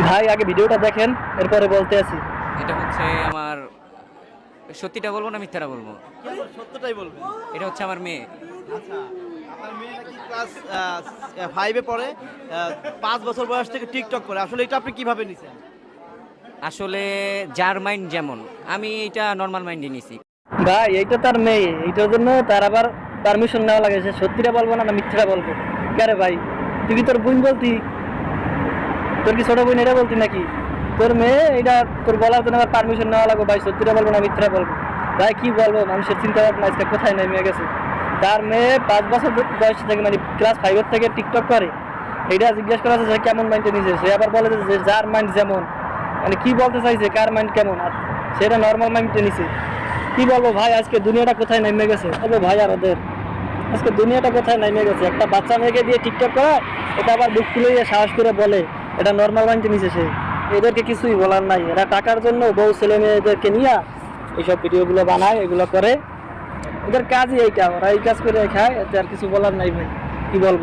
ভাই আগে ভিডিওটা দেখেন, এরপরে বলতে আছি। এটা হচ্ছে আমার, সত্যিটা বলবো না মিথ্যাটা বলবো? সত্যটাই বলবেন। এটা হচ্ছে আমার মেয়ে। আচ্ছা, আপনার মেয়ে নাকি ক্লাস 5-এ পড়ে, 5 বছর বয়স থেকে টিকটক করে। আসলে এটা আপনি কিভাবে নিছেন? আসলে যার মাইন্ড যেমন, আমি এটা নর্মাল মাইন্ডে নিছি। ভাই এইটা তার মেয়ে, এইটার জন্য তার আবার পারমিশন নেওয়া লাগে। সে সত্যিটা বলবো না মিথ্যাটা বলবো? আরে ভাই, তুই কি তোর বোন বলতি? তোর কি ছোট বোন এটা বলতি নাকি? তোর মেয়ে, এটা তোর বলার জন্য আবার পারমিশন নেওয়া লাগবে। ভাই সত্যিটা বলবো না মিথ্যাটা বলবো? ভাই কি বলবো, মানুষের চিন্তা ভাবনা আজকে কোথায় নেমে গেছে। তার মেয়ে 5 বছর বয়স থেকে, মানে ক্লাস 5-এর থেকে টিকটক করে। এটা জিজ্ঞেস করা হচ্ছে যে কেমন মাইন্ডে নিজে, সে আবার বলে যে যার মাইন্ড যেমন। মানে কি বলতে চাইছে, কার মাইন্ড কেমন, আর সেটা নর্মাল মাইন্ডে নিছে। কি বলবো ভাই, আজকে দুনিয়াটা কোথায় নেমে গেছে। তবে ভাই আর ওদের আজকে দুনিয়াটা কোথায় নেমে গেছে। একটা বাচ্চা মেয়েকে দিয়ে টিকটক করা, এটা আবার বুক খুলে সাহস করে বলে এটা নর্মাল মাইন্ডে নিছে সে। এদেরকে কিছুই বলার নাই, এরা টাকার জন্য বউ ছেলে মেয়েদেরকে নিয়ে এইসব ভিডিওগুলো বানায়, এগুলো করে। এদের কাজই এইটা, ওরা এই কাজ করে খায়, এতে আর কিছু বলার নাই ভাই, কি বলবো।